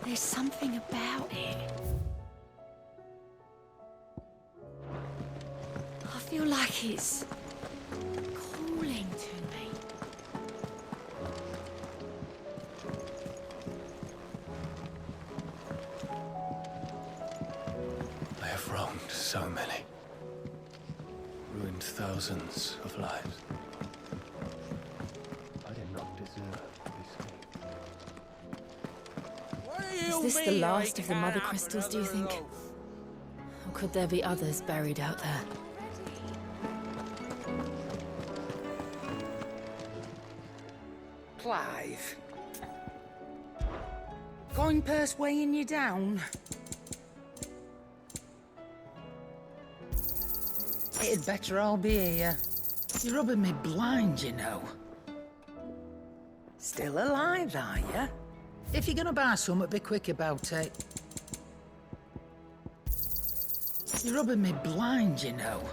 There's something about it. I feel like it's calling to me. I have wronged so many. Ruined thousands of lives. I did not deserve to be saved. Is this the last of the mother crystals, do you think? Or could there be others buried out there? Clive. Coin purse weighing you down? It'd better all be here. You're rubbing me blind, you know. Still alive, are you? If you're gonna buy something, be quick about it. You're rubbing me blind, you know.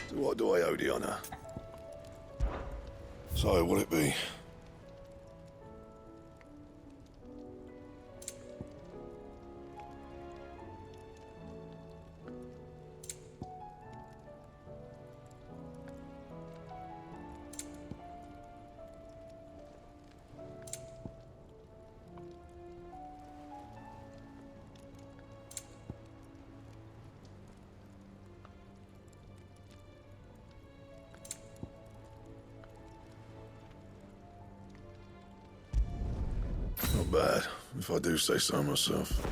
So what do I owe the honour? So, what'll it be? Not bad, if I do say so myself.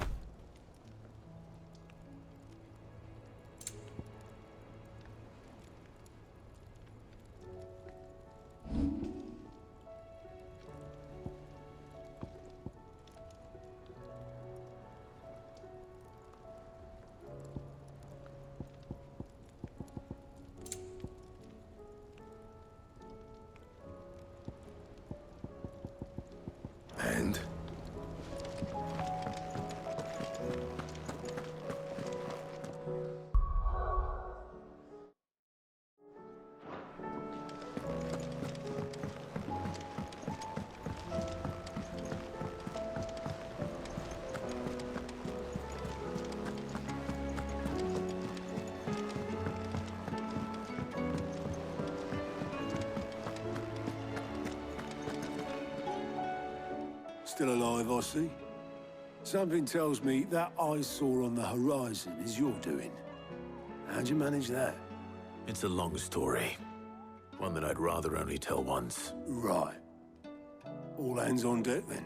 And? Still alive, I see. Something tells me that eyesore on the horizon is your doing. How'd you manage that? It's a long story. One that I'd rather only tell once. Right. All hands on deck, then.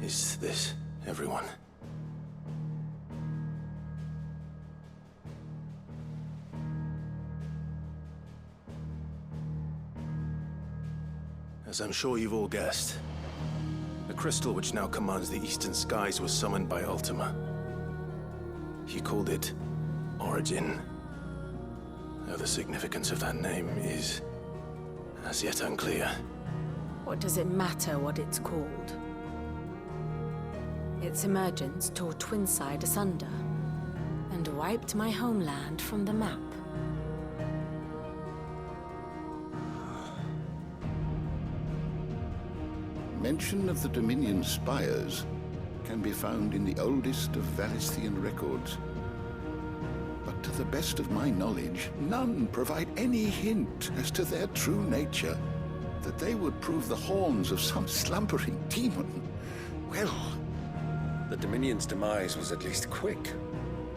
Is this everyone? As I'm sure you've all guessed, the crystal which now commands the eastern skies was summoned by Ultima. He called it Origin. Though the significance of that name is as yet unclear. What does it matter what it's called? Its emergence tore Twinside asunder and wiped my homeland from the map. Mention of the Dominion spires can be found in the oldest of Valisthean records. But to the best of my knowledge, none provide any hint as to their true nature. That they would prove the horns of some slumbering demon. Well, the Dominion's demise was at least quick.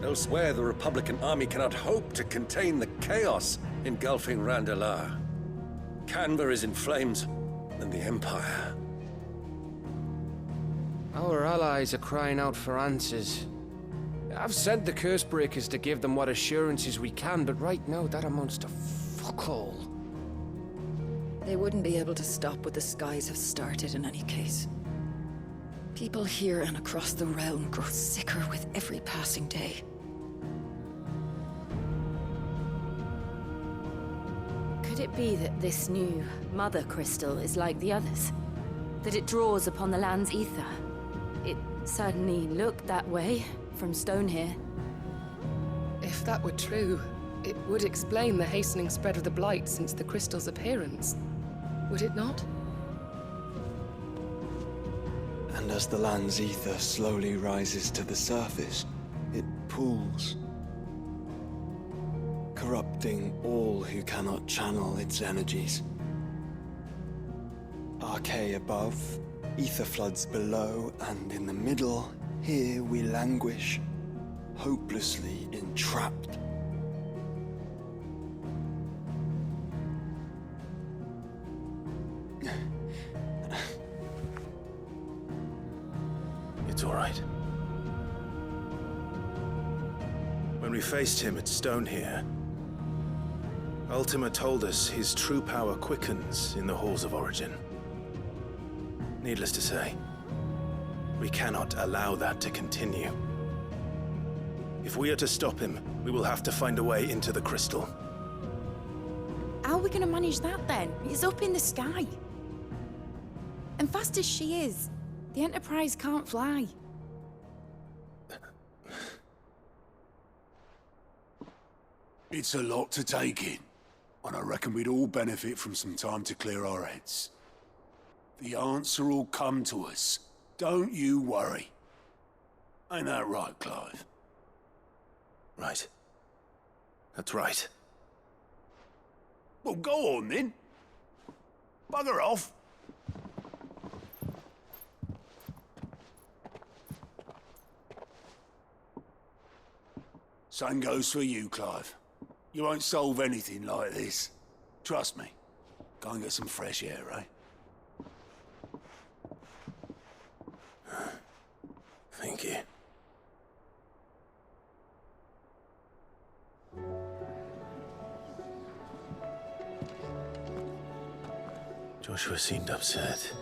Elsewhere, the Republican army cannot hope to contain the chaos engulfing Randalar. Canva is in flames, and the Empire. Our allies are crying out for answers. I've sent the curse breakers to give them what assurances we can, but right now that amounts to fuck all. They wouldn't be able to stop what the skies have started in any case. People here and across the realm grow sicker with every passing day. Could it be that this new mother crystal is like the others? That it draws upon the land's ether? It certainly looked that way from stone here. If that were true, it would explain the hastening spread of the Blight since the crystal's appearance. Would it not? And as the land's ether slowly rises to the surface, it pools, corrupting all who cannot channel its energies. Arcane above, ether floods below, and in the middle, here we languish, hopelessly entrapped. It's all right. When we faced him at Stone here, Ultima told us his true power quickens in the halls of origin. Needless to say, we cannot allow that to continue. If we are to stop him, we will have to find a way into the crystal. How are we gonna manage that then? It's up in the sky. And fast as she is, the Enterprise can't fly. It's a lot to take in, and I reckon we'd all benefit from some time to clear our heads. The answer will come to us. Don't you worry. Ain't that right, Clive? Right. That's right. Well, go on then. Bugger off. Same goes for you, Clive. You won't solve anything like this. Trust me. Go and get some fresh air, eh? Thank you. Joshua seemed upset.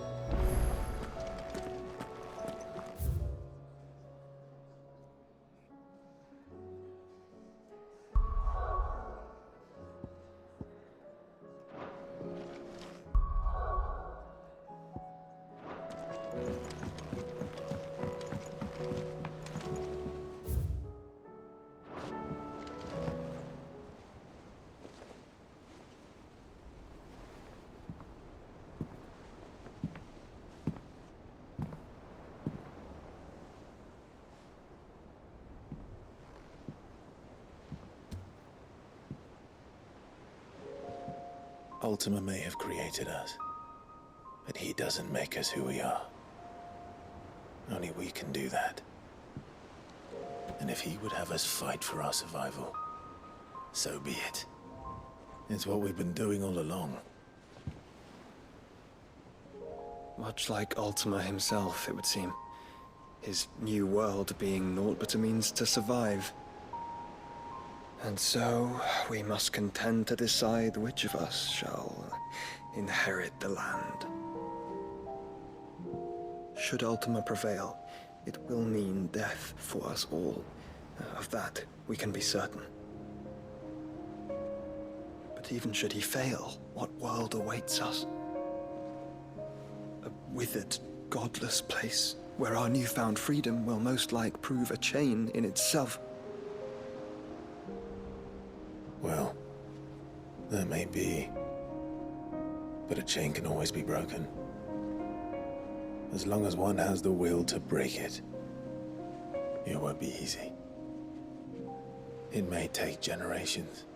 Ultima may have created us, but he doesn't make us who we are. Only we can do that. And if he would have us fight for our survival, so be it. It's what we've been doing all along. Much like Ultima himself, it would seem. His new world being naught but a means to survive. And so, we must contend to decide which of us shall inherit the land. Should Ultima prevail, it will mean death for us all. Of that, we can be certain. But even should he fail, what world awaits us? A withered, godless place, where our newfound freedom will most like prove a chain in itself. Well, that may be, but a chain can always be broken. As long as one has the will to break it, it won't be easy. It may take generations,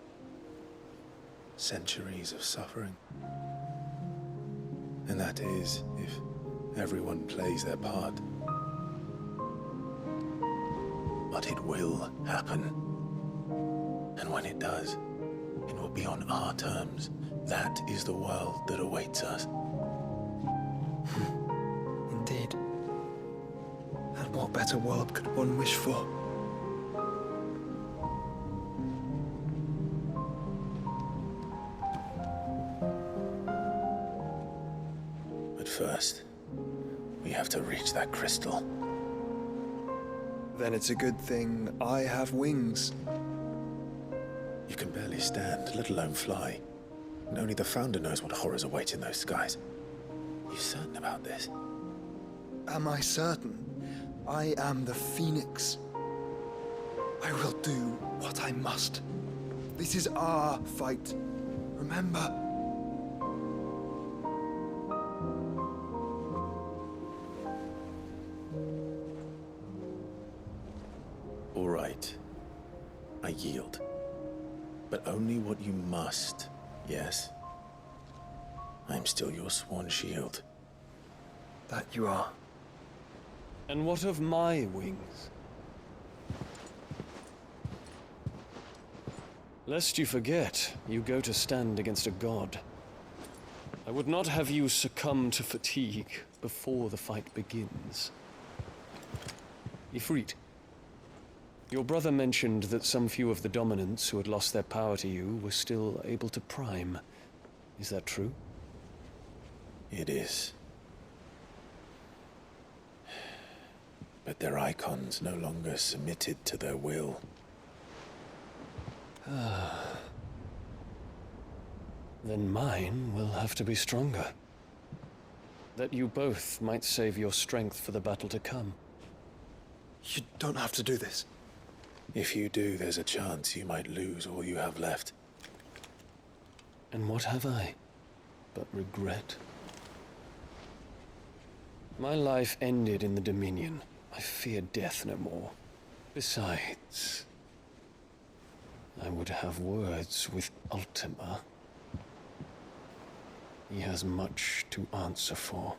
centuries of suffering. And that is, if everyone plays their part. But it will happen. And when it does, it will be on our terms. That is the world that awaits us. Indeed. And what better world could one wish for? But first, we have to reach that crystal. Then it's a good thing I have wings. You can barely stand, let alone fly. And only the Founder knows what horrors await in those skies. You certain about this? Am I certain? I am the Phoenix. I will do what I must. This is our fight. Remember? All right. I yield. But only what you must, yes? I am still your sworn shield. That you are. And what of my wings? Lest you forget, you go to stand against a god. I would not have you succumb to fatigue before the fight begins. Ifrit, your brother mentioned that some few of the dominants who had lost their power to you were still able to prime. Is that true? It is. But their icons no longer submitted to their will. Then mine will have to be stronger. That you both might save your strength for the battle to come. You don't have to do this. If you do, there's a chance you might lose all you have left. And what have I but regret? My life ended in the Dominion. I fear death no more. Besides, I would have words with Ultima. He has much to answer for.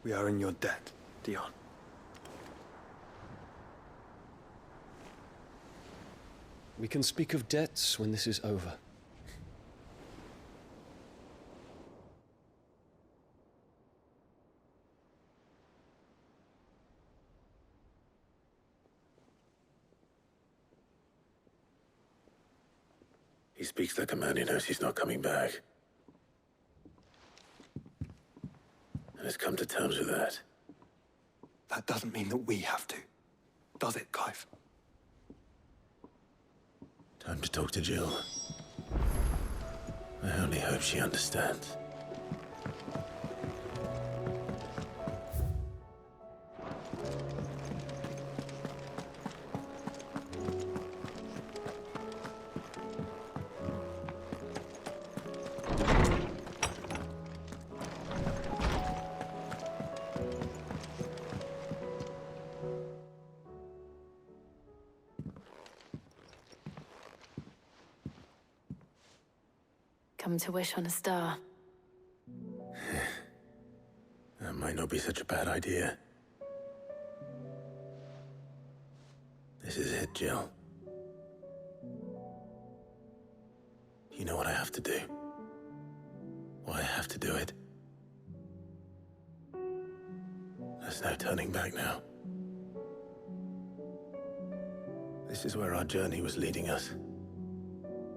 We are in your debt, Dion. We can speak of debts when this is over. He speaks like a man who knows he's not coming back. And has come to terms with that. That doesn't mean that we have to, does it, Clive? Time to talk to Jill. I only hope she understands. Come to wish on a star. That might not be such a bad idea. This is it, Jill. You know what I have to do. Why I have to do it. There's no turning back now. This is where our journey was leading us.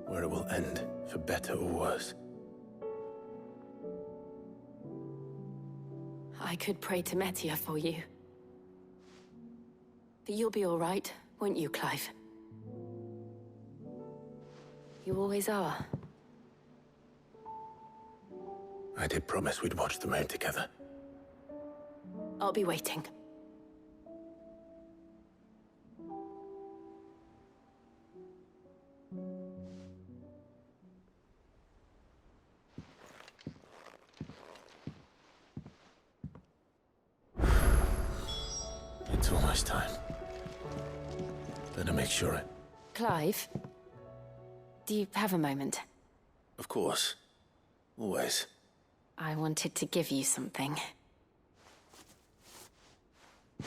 Where it will end, for better or worse. I could pray to Metia for you. But you'll be all right, won't you, Clive? You always are. I did promise we'd watch the moon together. I'll be waiting. It's almost time. Better make sure it... Clive? Do you have a moment? Of course. Always. I wanted to give you something.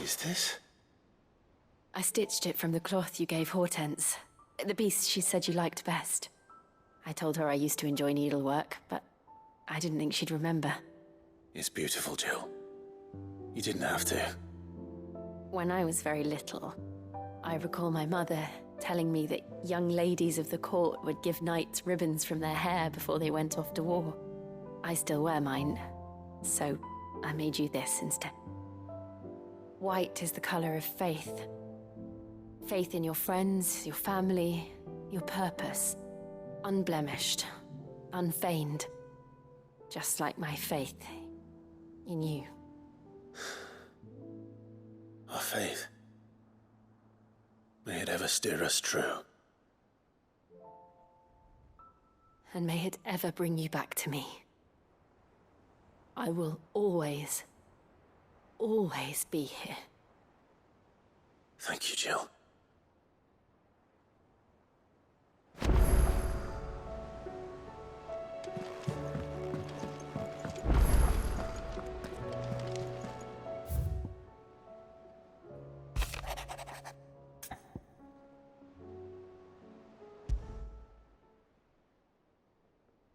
Is this? I stitched it from the cloth you gave Hortense. The piece she said you liked best. I told her I used to enjoy needlework, but I didn't think she'd remember. It's beautiful, Jill. You didn't have to. When I was very little, I recall my mother telling me that young ladies of the court would give knights ribbons from their hair before they went off to war. I still wear mine, so I made you this instead. White is the color of faith. Faith in your friends, your family, your purpose. Unblemished, unfeigned. Just like my faith in you. Our faith. May it ever steer us true. And may it ever bring you back to me. I will always, always be here. Thank you, Jill.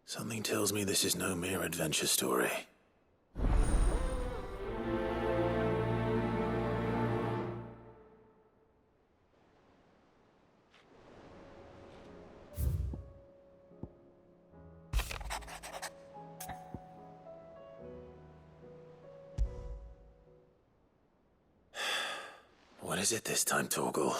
Something tells me this is no mere adventure story. What is it this time, Torgal?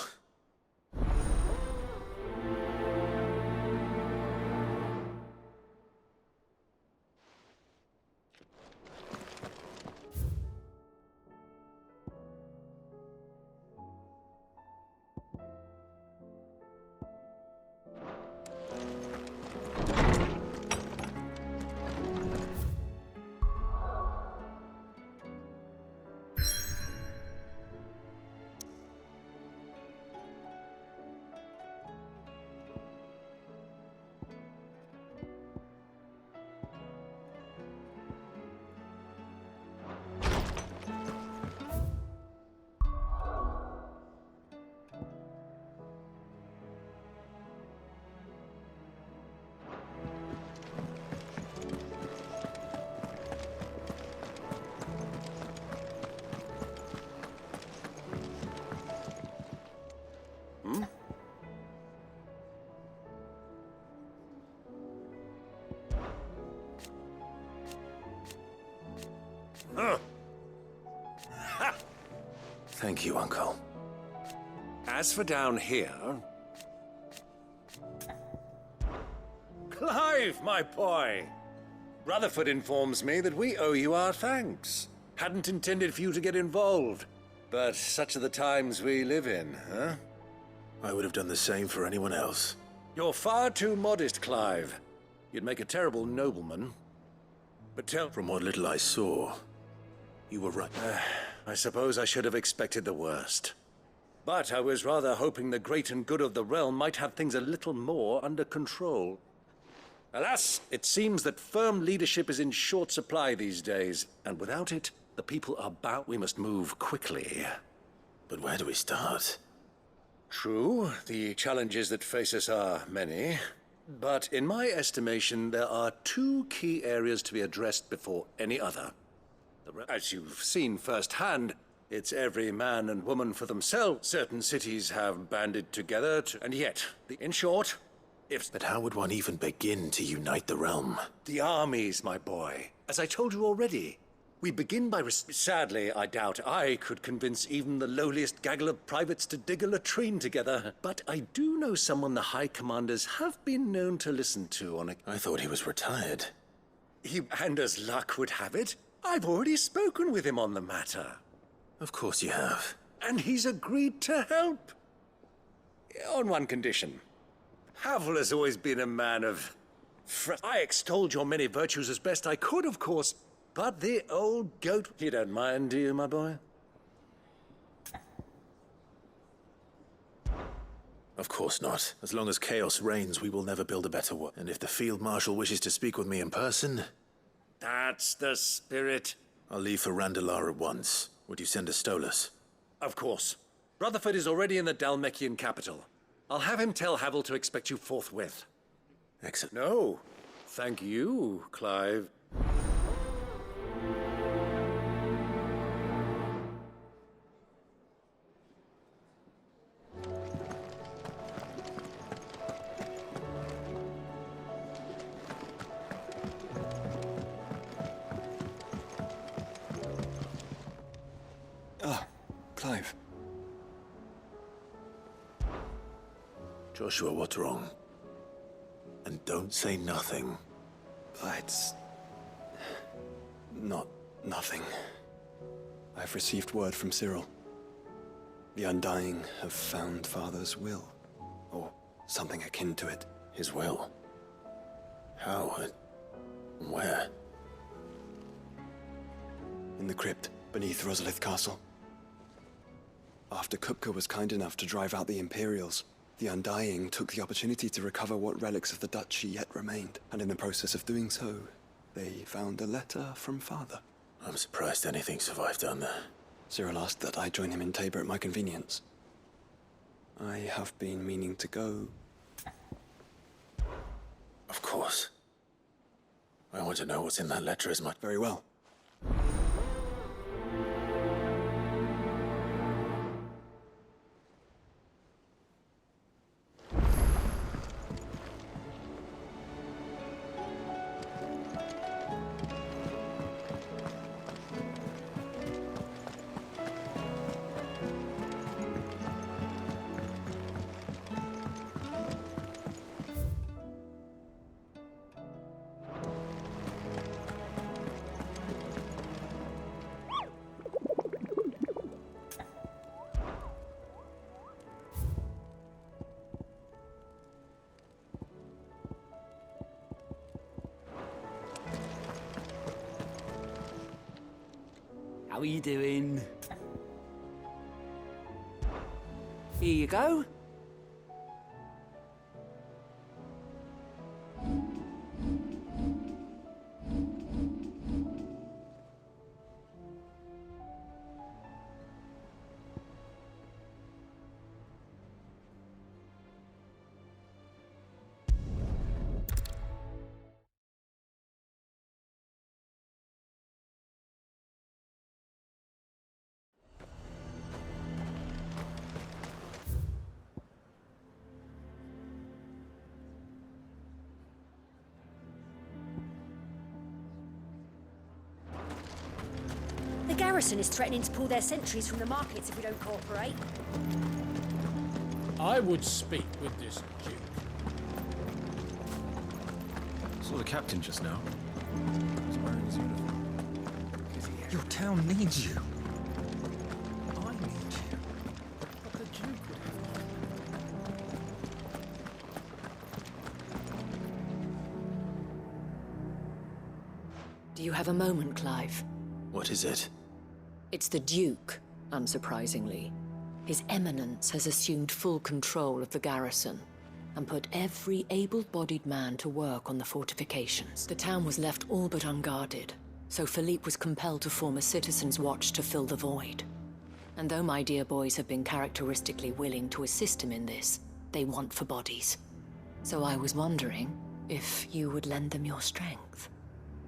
Thank you, Uncle. As for down here... Clive, my boy! Rutherford informs me that we owe you our thanks. Hadn't intended for you to get involved. But such are the times we live in, huh? I would have done the same for anyone else. You're far too modest, Clive. You'd make a terrible nobleman. But tell... From what little I saw, you were right. I suppose I should have expected the worst. But I was rather hoping the great and good of the realm might have things a little more under control. Alas, it seems that firm leadership is in short supply these days, and without it, the people are bound. We must move quickly. But where do we start? True, the challenges that face us are many. But in my estimation, there are two key areas to be addressed before any other. As you've seen firsthand, it's every man and woman for themselves. Certain cities have banded together and yet, in short, But how would one even begin to unite the realm? The armies, my boy. As I told you already, we begin by... Sadly, I doubt I could convince even the lowliest gaggle of privates to dig a latrine together. But I do know someone the High Commanders have been known to listen to on a... I thought he was retired. And as luck would have it, I've already spoken with him on the matter. Of course you have. And he's agreed to help. On one condition. Havel has always been a man of... I extolled your many virtues as best I could, of course. But the old goat... You don't mind, do you, my boy? Of course not. As long as chaos reigns, we will never build a better one. And if the Field Marshal wishes to speak with me in person... That's the spirit. I'll leave for Randalar at once. Would you send a Stolas? Of course. Rutherford is already in the Dalmekian capital. I'll have him tell Havel to expect you forthwith. Excellent. No. Thank you, Clive. Joshua, what's wrong? And don't say nothing. It's... not nothing. I've received word from Cyril. The Undying have found Father's will. Or something akin to it. His will? How and where? In the crypt beneath Rosalith Castle. After Kupka was kind enough to drive out the Imperials, the Undying took the opportunity to recover what relics of the Duchy yet remained, and in the process of doing so, they found a letter from Father. I'm surprised anything survived down there. Cyril asked that I join him in Tabor at my convenience. I have been meaning to go. Of course. I want to know what's in that letter as much. Very well. How are you doing? Here you go. The garrison is threatening to pull their sentries from the markets if we don't cooperate. I would speak with this Duke. Saw the captain just now. He's wearing his uniform. Your town needs you. I need you. But the Duke would have... Do you have a moment, Clive? What is it? It's the Duke, unsurprisingly. His Eminence has assumed full control of the garrison and put every able-bodied man to work on the fortifications. The town was left all but unguarded, so Philippe was compelled to form a citizens' watch to fill the void. And though my dear boys have been characteristically willing to assist him in this, they want for bodies. So I was wondering if you would lend them your strength,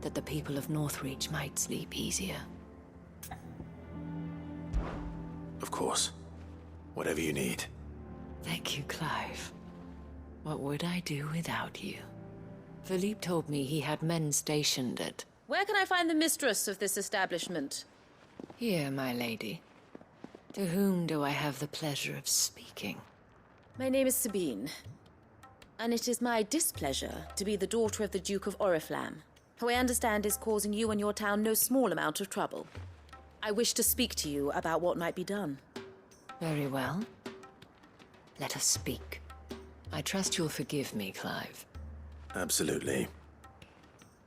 that the people of Northreach might sleep easier. Of course. Whatever you need. Thank you, Clive. What would I do without you? Philippe told me he had men stationed at... Where can I find the mistress of this establishment? Here, my lady. To whom do I have the pleasure of speaking? My name is Sabine, and it is my displeasure to be the daughter of the Duke of Oriflamme, who I understand is causing you and your town no small amount of trouble. I wish to speak to you about what might be done. Very well. Let us speak. I trust you'll forgive me, Clive. Absolutely.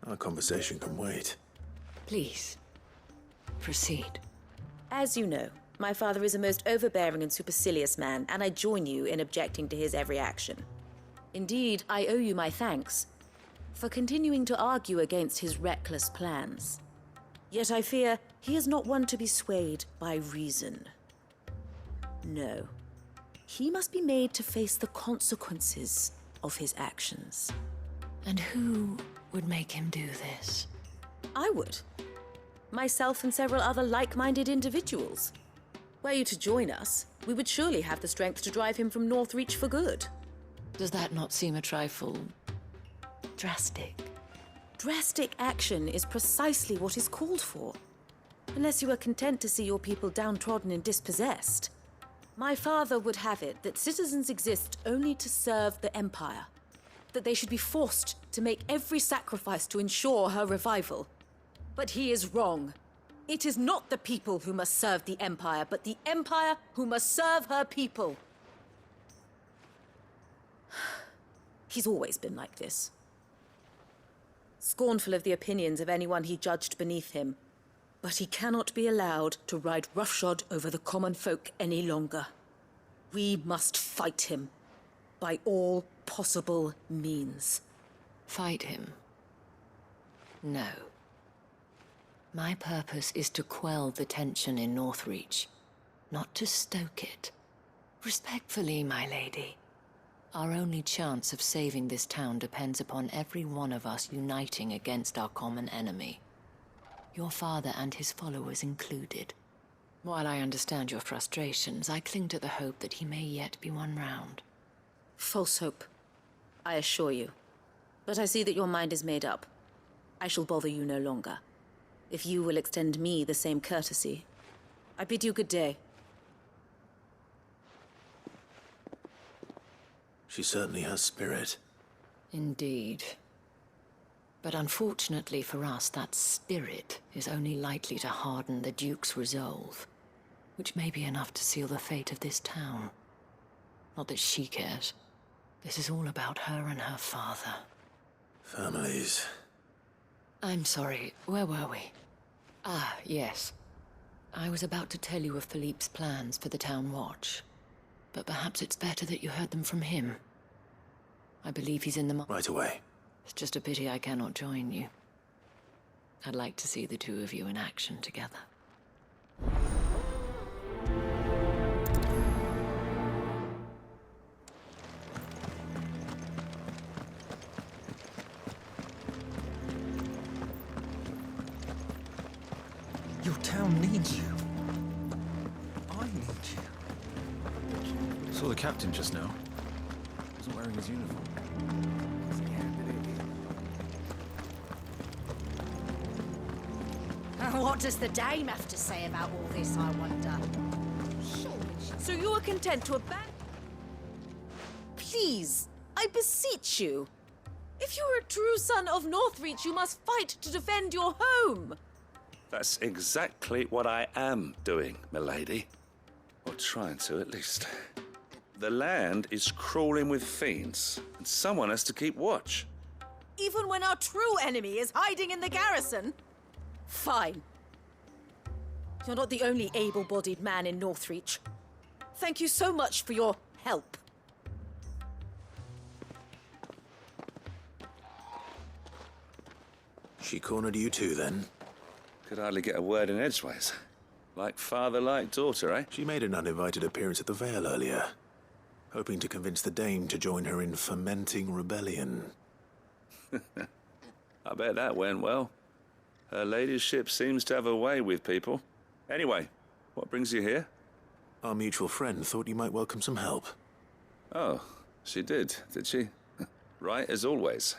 Our conversation can wait. Please, proceed. As you know, my father is a most overbearing and supercilious man, and I join you in objecting to his every action. Indeed, I owe you my thanks for continuing to argue against his reckless plans. Yet I fear he is not one to be swayed by reason. No. He must be made to face the consequences of his actions. And who would make him do this? I would. Myself and several other like-minded individuals. Were you to join us, we would surely have the strength to drive him from Northreach for good. Does that not seem a trifle... drastic? Drastic action is precisely what is called for. Unless you are content to see your people downtrodden and dispossessed. My father would have it that citizens exist only to serve the Empire. That they should be forced to make every sacrifice to ensure her revival. But he is wrong. It is not the people who must serve the Empire, but the Empire who must serve her people. He's always been like this. Scornful of the opinions of anyone he judged beneath him. But he cannot be allowed to ride roughshod over the common folk any longer. We must fight him. By all possible means. Fight him? No. My purpose is to quell the tension in Northreach, not to stoke it. Respectfully, my lady. Our only chance of saving this town depends upon every one of us uniting against our common enemy. Your father and his followers included. While I understand your frustrations, I cling to the hope that he may yet be won round. False hope, I assure you. But I see that your mind is made up. I shall bother you no longer. If you will extend me the same courtesy, I bid you good day. She certainly has spirit. Indeed. But unfortunately for us, that spirit is only likely to harden the Duke's resolve, which may be enough to seal the fate of this town. Not that she cares. This is all about her and her father. Families. I'm sorry, where were we? Ah, yes. I was about to tell you of Philippe's plans for the town watch. But perhaps it's better that you heard them from him. I believe he's in the... Right away. It's just a pity I cannot join you. I'd like to see the two of you in action together. Your town needs you. I need you. Saw the captain just now. Wasn't wearing his uniform. What does the dame have to say about all this, I wonder? So you are content to abandon... Please, I beseech you. If you are a true son of Northreach, you must fight to defend your home. That's exactly what I am doing, milady. Or trying to, at least. The land is crawling with fiends, and someone has to keep watch. Even when our true enemy is hiding in the garrison? Fine. You're not the only able-bodied man in Northreach. Thank you so much for your help. She cornered you too, then? Could hardly get a word in edgeways. Like father, like daughter, eh? She made an uninvited appearance at the Vale earlier, hoping to convince the Dame to join her in fomenting rebellion. I bet that went well. Her ladyship seems to have a way with people. Anyway, what brings you here? Our mutual friend thought you might welcome some help. Oh, she did she? Right as always.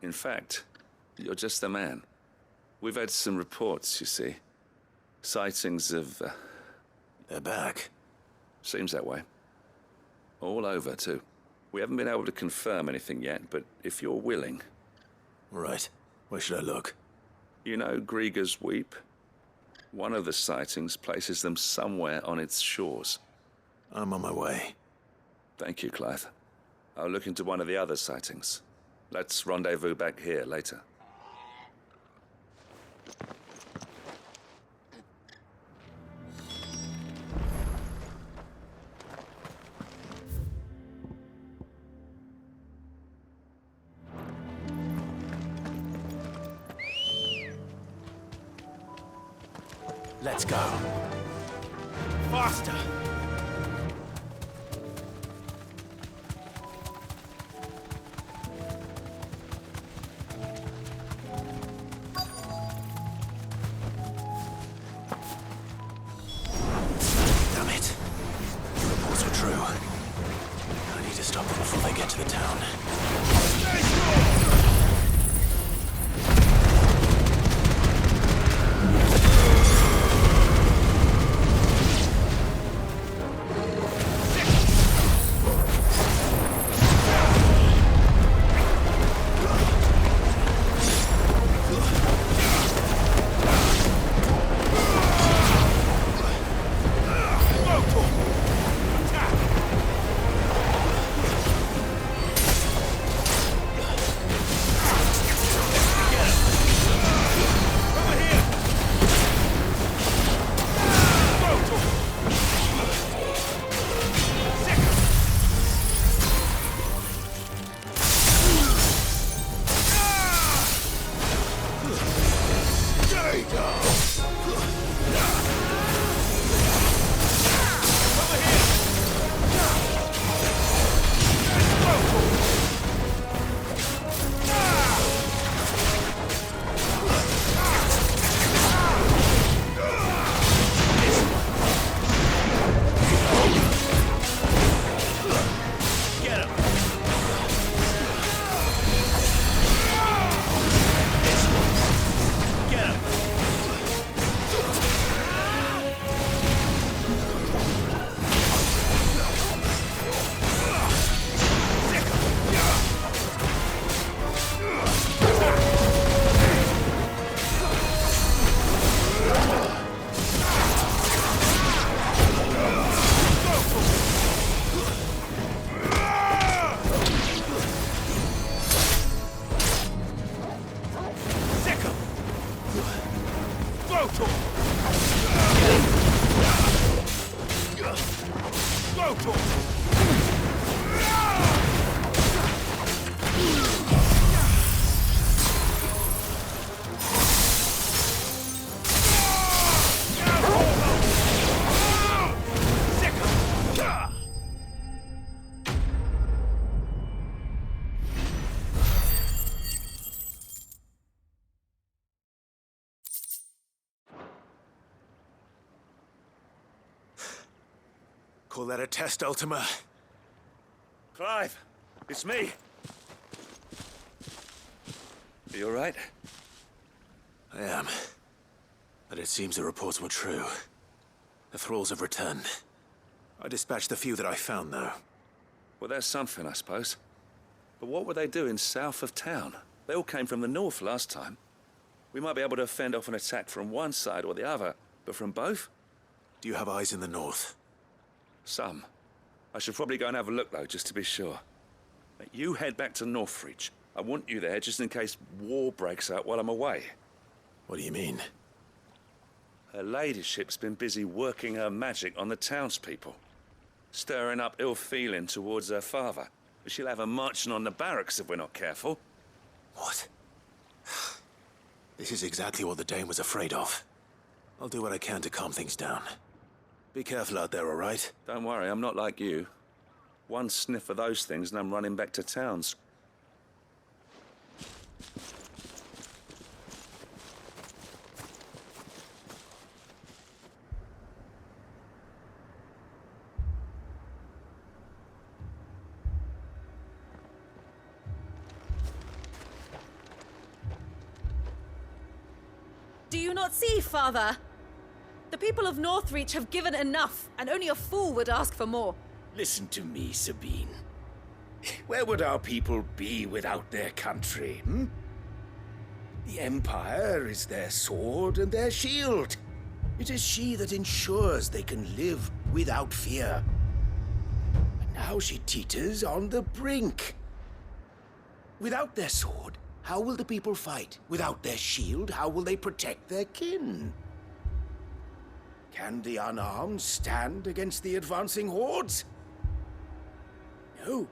In fact, you're just the man. We've had some reports, you see. Sightings of... They're back. Seems that way. All over, too. We haven't been able to confirm anything yet, but if you're willing... Right. Where should I look? You know Grieger's Weep? One of the sightings places them somewhere on its shores. I'm on my way. Thank you, Clive. I'll look into one of the other sightings. Let's rendezvous back here later. Let's go. Faster! Damn it. The reports were true. I need to stop them before they get to the town. Call that a test, Ultima? Clive, it's me. Are you all right? I am. But it seems the reports were true. The thralls have returned. I dispatched the few that I found, though. Well, that's something, I suppose. But what were they doing south of town? They all came from the north last time. We might be able to fend off an attack from one side or the other, but from both? Do you have eyes in the north? Some. I should probably go and have a look, though, just to be sure. You head back to Northreach. I want you there just in case war breaks out while I'm away. What do you mean? Her ladyship's been busy working her magic on the townspeople, stirring up ill feeling towards her father. She'll have her marching on the barracks if we're not careful. What? This is exactly what the Dane was afraid of. I'll do what I can to calm things down. Be careful out there, all right? Don't worry, I'm not like you. One sniff of those things and I'm running back to towns. Do you not see, Father? The people of Northreach have given enough, and only a fool would ask for more. Listen to me, Sabine. Where would our people be without their country, The Empire is their sword and their shield. It is she that ensures they can live without fear. And now she teeters on the brink. Without their sword, how will the people fight? Without their shield, how will they protect their kin? Can the unarmed stand against the advancing hordes? No.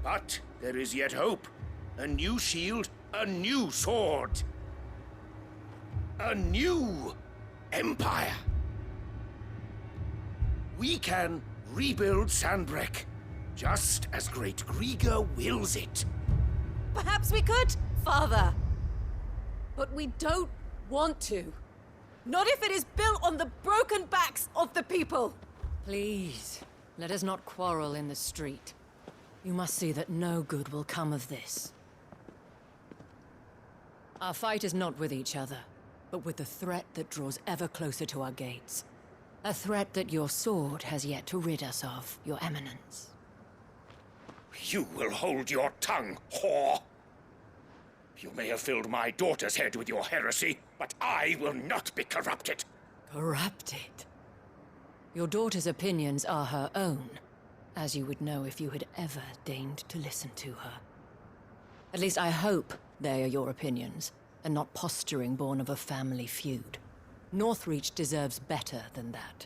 But there is yet hope. A new shield, a new sword. A new empire. We can rebuild Sandbreck, just as Great Griga wills it. Perhaps we could, Father. But we don't want to. Not if it is built on the broken backs of the people. Please, let us not quarrel in the street. You must see that no good will come of this. Our fight is not with each other, but with the threat that draws ever closer to our gates. A threat that your sword has yet to rid us of, Your Eminence. You will hold your tongue, whore! You may have filled my daughter's head with your heresy, but I will not be corrupted. Corrupted? Your daughter's opinions are her own, as you would know if you had ever deigned to listen to her. At least I hope they are your opinions, and not posturing born of a family feud. Northreach deserves better than that.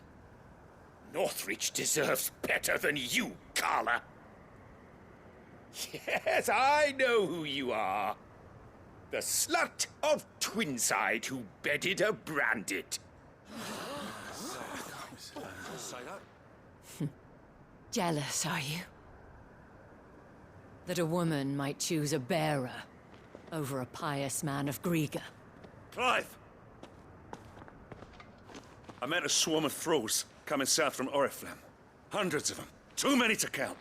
Northreach deserves better than you, Carla. Yes, I know who you are. The slut of Twinside who bedded a Brandit. Jealous, are you? That a woman might choose a bearer over a pious man of Griga. Clive! I met a swarm of thralls coming south from Oriflamme. Hundreds of them. Too many to count.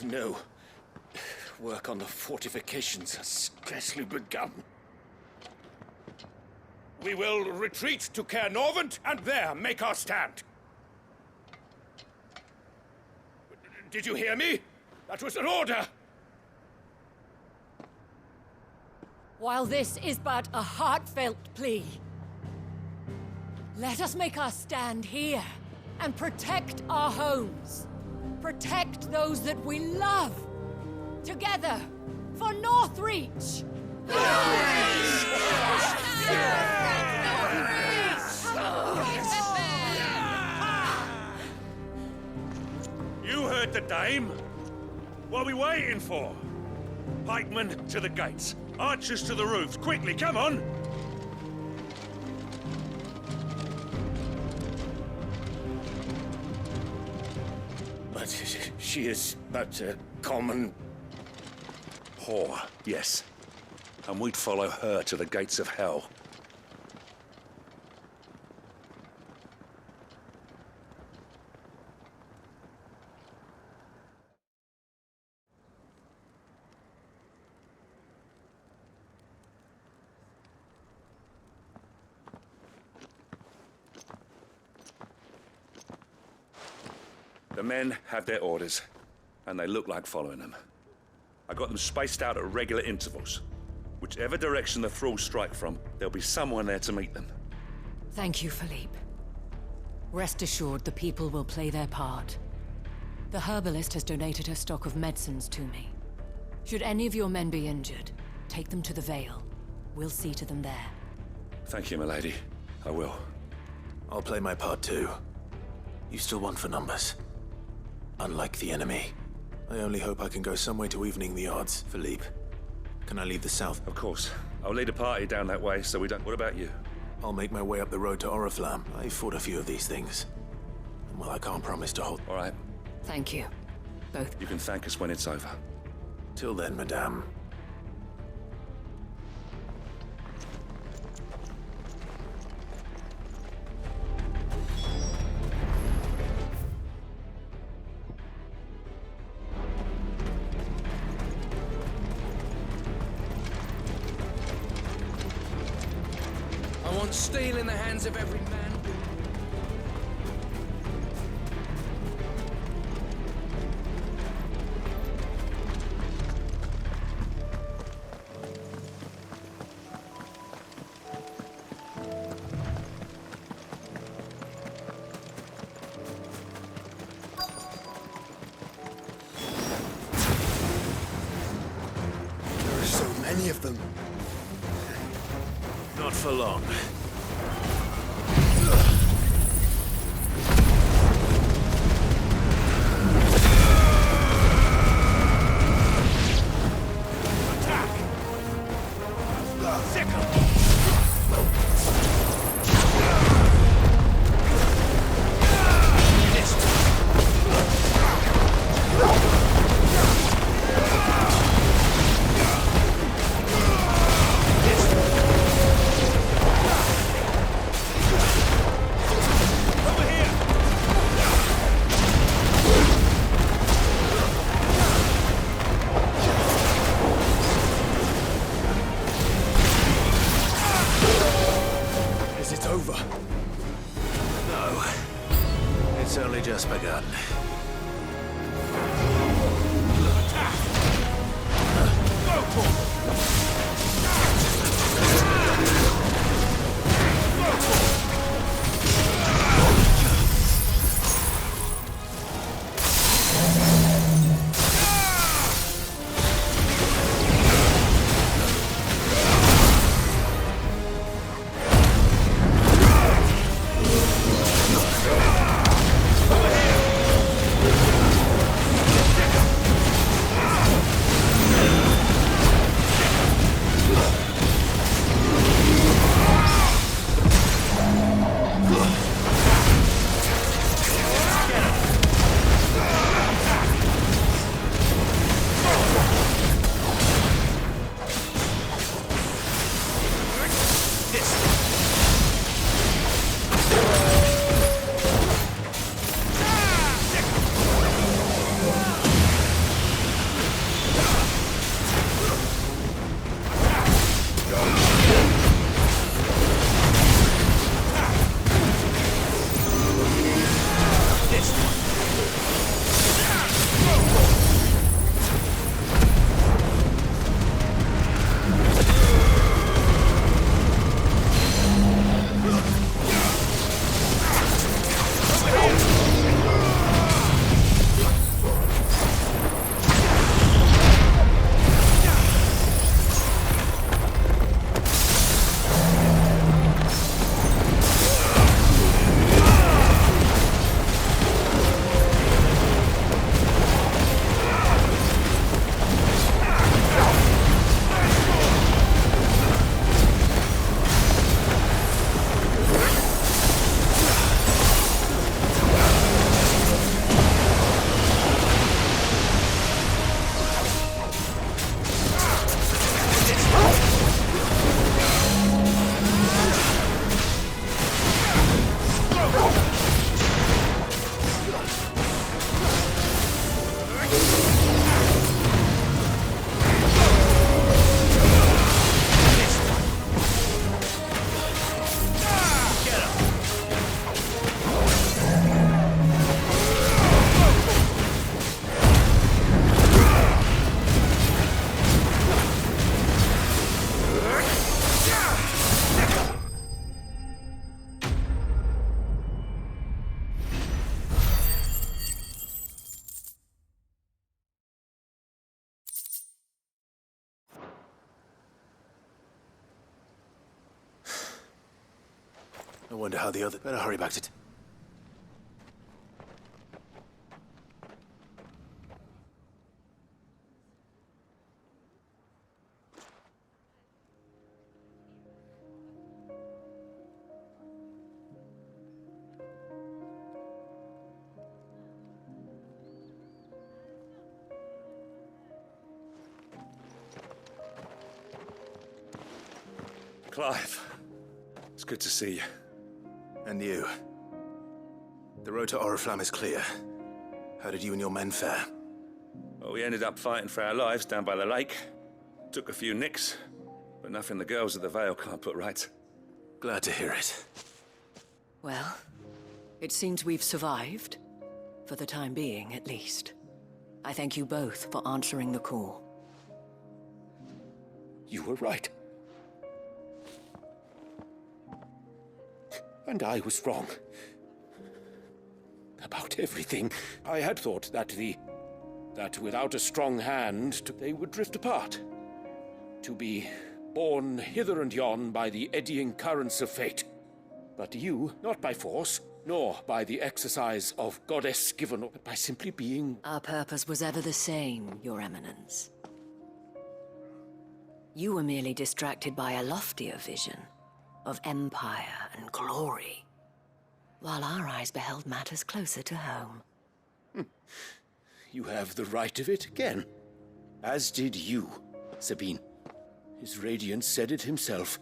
No. Work on the fortifications has scarcely begun. We will retreat to Caer Norvent and there make our stand. Did you hear me? That was an order! While this is but a heartfelt plea, let us make our stand here and protect our homes. Protect those that we love. Together, for Northreach! You heard the dame. What are we waiting for? Pikemen to the gates. Archers to the roofs. Quickly, come on! But she is but a common... whore, yes. And we'd follow her to the gates of hell. The men have their orders, and they look like following them. I got them spaced out at regular intervals. Whichever direction the thralls strike from, there'll be someone there to meet them. Thank you, Philippe. Rest assured the people will play their part. The herbalist has donated her stock of medicines to me. Should any of your men be injured, take them to the Vale. We'll see to them there. Thank you, milady. I will. I'll play my part too. You still want for numbers. Unlike the enemy. I only hope I can go some way to evening the odds, Philippe. Can I leave the south? Of course. I'll lead a party down that way so we don't... What about you? I'll make my way up the road to Oriflamme. I fought a few of these things. And well, I can't promise to hold... All right. Thank you. Both. You can thank us when it's over. Till then, madame. I want steel in the hands of every man. There are so many of them. Not for long. Just begun. I wonder how the other... Better hurry back to... Clive, it's good to see you. And you. The road to Oriflamme is clear. How did you and your men fare? Well, we ended up fighting for our lives down by the lake. Took a few nicks, but nothing the girls of the Vale can't put right. Glad to hear it. Well, it seems we've survived. For the time being, at least. I thank you both for answering the call. You were right. And I was wrong. About everything. I had thought that without a strong hand, they would drift apart. To be borne hither and yon by the eddying currents of fate. But you, not by force, nor by the exercise of goddess given, but by simply being... Our purpose was ever the same, Your Eminence. You were merely distracted by a loftier vision of empire and glory, while our eyes beheld matters closer to home. You have the right of it again. As did you, Sabine. His radiance said it himself.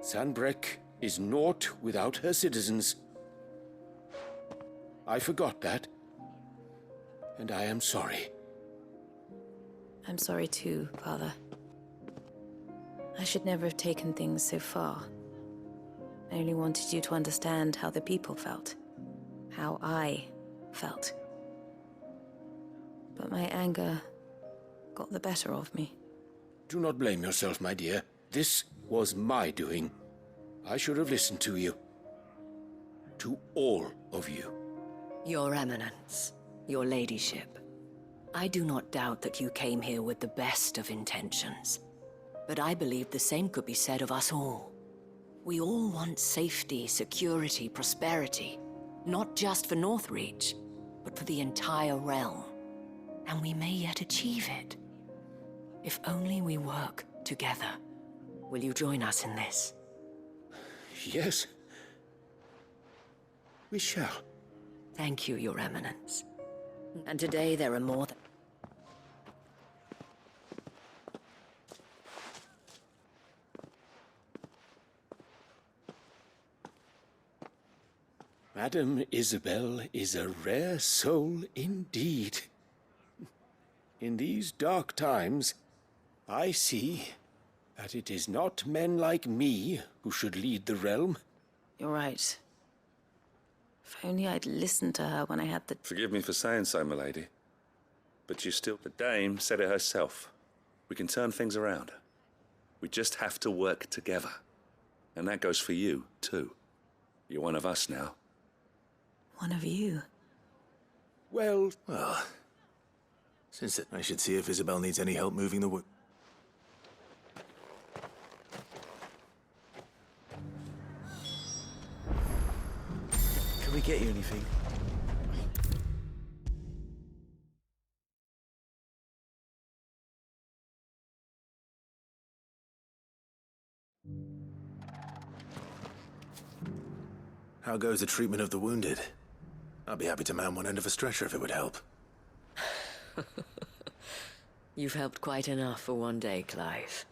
Sanbreque is naught without her citizens. I forgot that, and I am sorry. I'm sorry too, Father. I should never have taken things so far. I only wanted you to understand how the people felt. How I felt. But my anger got the better of me. Do not blame yourself, my dear. This was my doing. I should have listened to you. To all of you. Your Eminence, your ladyship. I do not doubt that you came here with the best of intentions. But I believe the same could be said of us all. We all want safety, security, prosperity. Not just for Northreach, but for the entire realm. And we may yet achieve it. If only we work together. Will you join us in this? Yes. We shall. Thank you, Your Eminence. And today there are more than... Madame Isabel is a rare soul indeed. In these dark times, I see that it is not men like me who should lead the realm. You're right. If only I'd listened to her when I had the... Forgive me for saying so, my lady. But you still... The dame said it herself. We can turn things around. We just have to work together. And that goes for you, too. You're one of us now. One of you? Well, since I should see if Isabel needs any help moving the wood. Can we get you anything? How goes the treatment of the wounded? I'd be happy to man one end of a stretcher if it would help. You've helped quite enough for one day, Clive.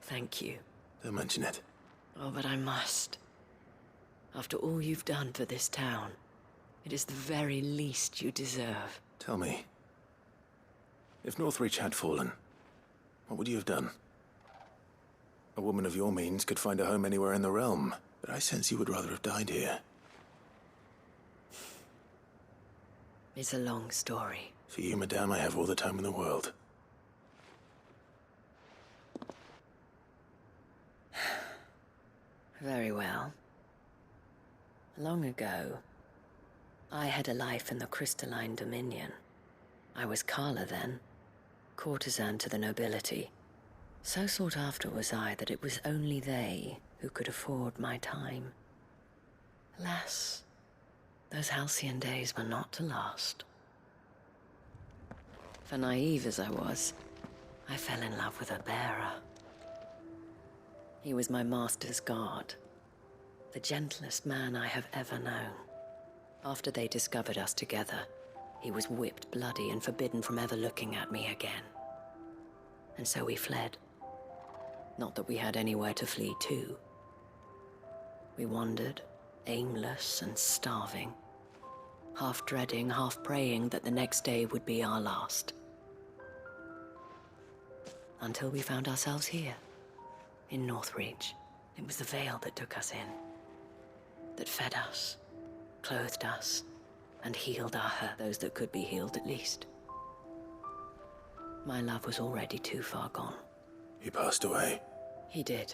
Thank you. Don't mention it. Oh, but I must. After all you've done for this town, it is the very least you deserve. Tell me, if Northreach had fallen, what would you have done? A woman of your means could find a home anywhere in the realm, but I sense you would rather have died here. It's a long story. For you, madame, I have all the time in the world. Very well. Long ago, I had a life in the Crystalline Dominion. I was Carla then, courtesan to the nobility. So sought after was I that it was only they who could afford my time. Alas, those halcyon days were not to last. For naive as I was, I fell in love with a bearer. He was my master's guard, the gentlest man I have ever known. After they discovered us together, he was whipped bloody and forbidden from ever looking at me again. And so we fled. Not that we had anywhere to flee to. We wandered, aimless and starving, half dreading, half praying that the next day would be our last. Until we found ourselves here, in Northreach. It was the veil that took us in, that fed us, clothed us, and healed our hurt, those that could be healed at least. My love was already too far gone. He passed away. He did.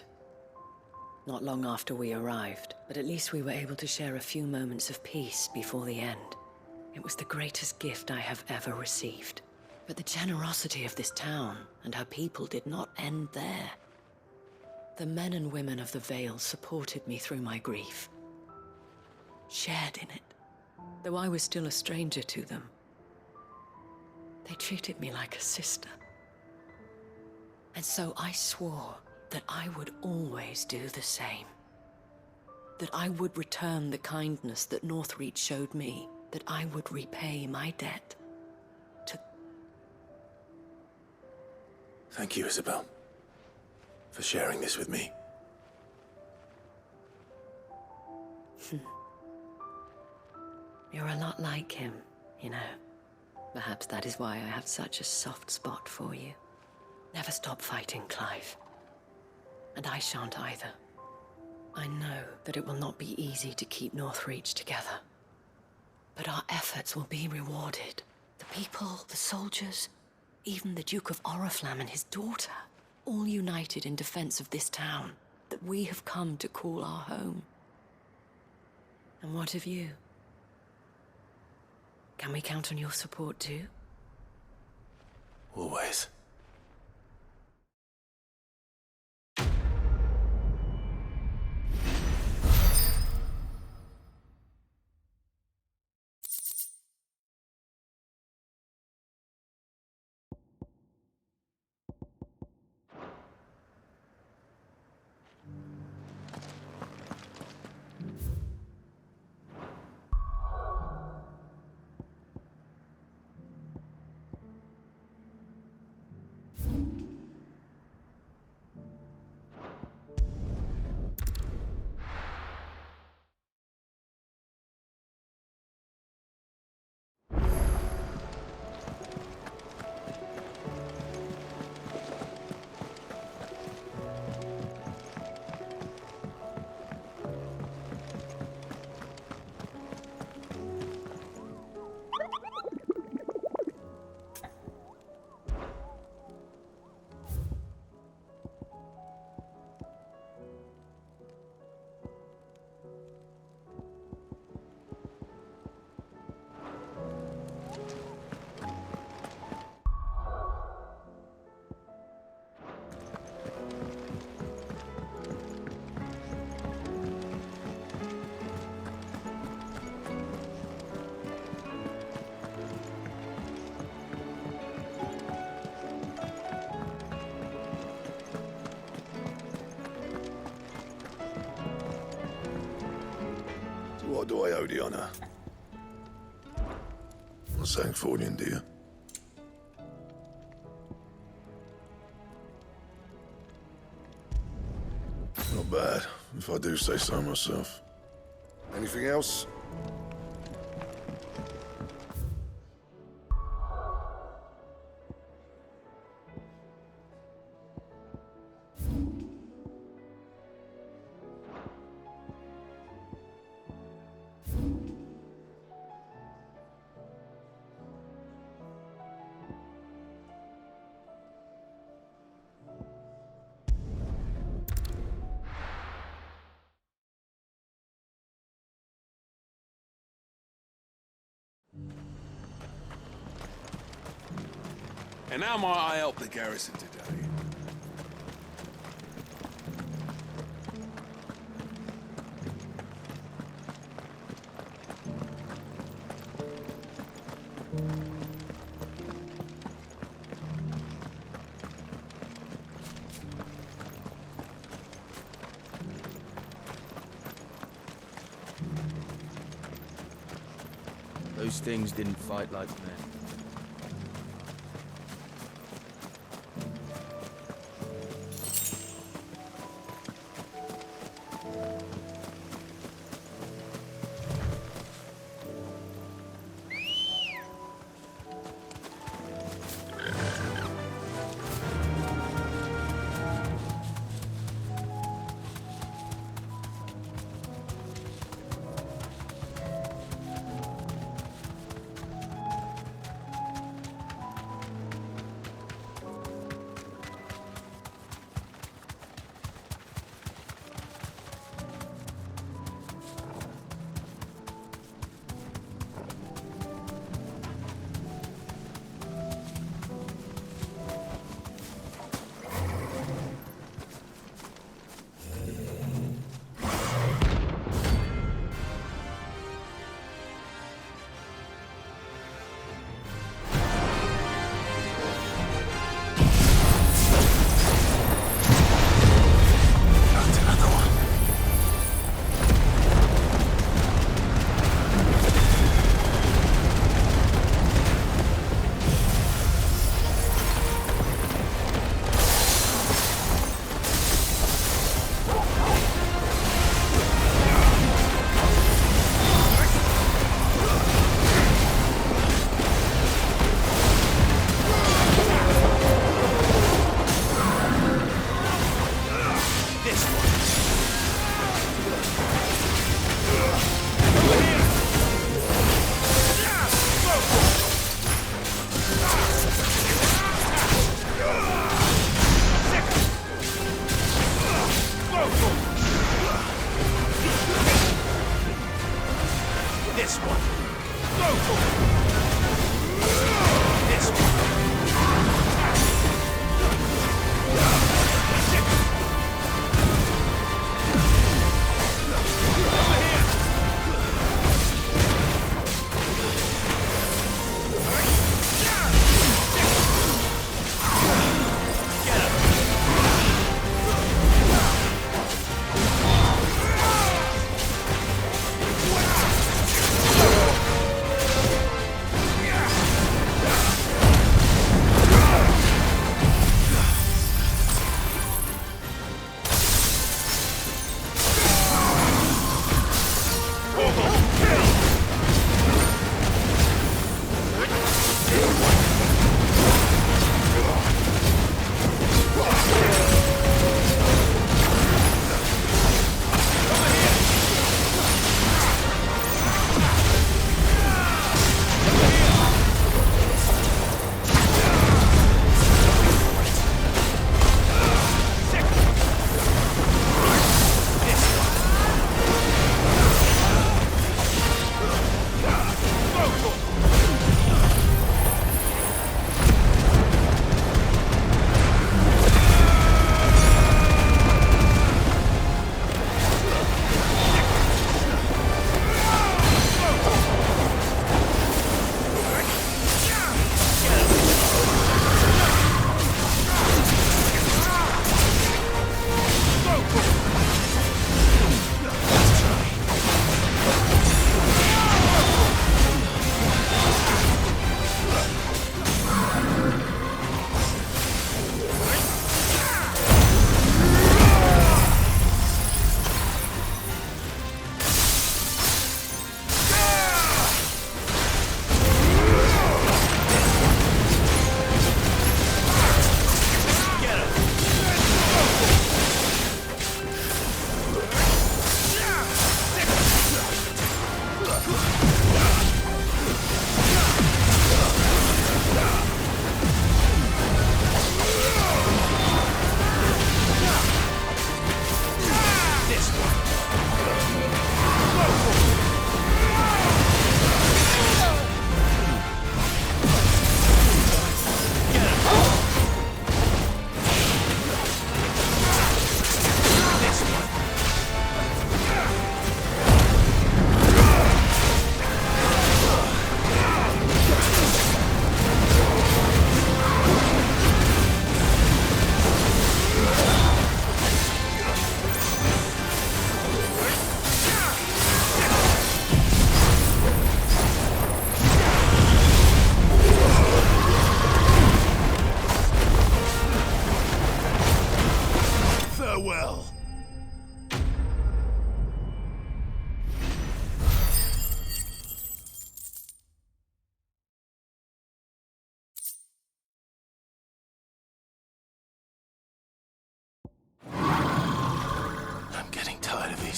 Not long after we arrived, but at least we were able to share a few moments of peace before the end. It was the greatest gift I have ever received. But the generosity of this town and her people did not end there. The men and women of the Vale supported me through my grief, shared in it, though I was still a stranger to them. They treated me like a sister. And so I swore that I would always do the same. That I would return the kindness that Northreach showed me, that I would repay my debt to... Thank you, Isabel, for sharing this with me. You're a lot like him, you know. Perhaps that is why I have such a soft spot for you. Never stop fighting, Clive. And I shan't either. I know that it will not be easy to keep Northreach together. But our efforts will be rewarded. The people, the soldiers, even the Duke of Oriflamme and his daughter, all united in defense of this town that we have come to call our home. And what of you? Can we count on your support too? Always. What do I owe the honor? What's saying Fordian, do you? Not bad, if I do say so myself. Anything else? And how might I help the garrison today? Those things didn't fight like men.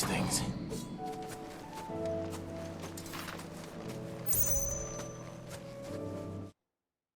these things.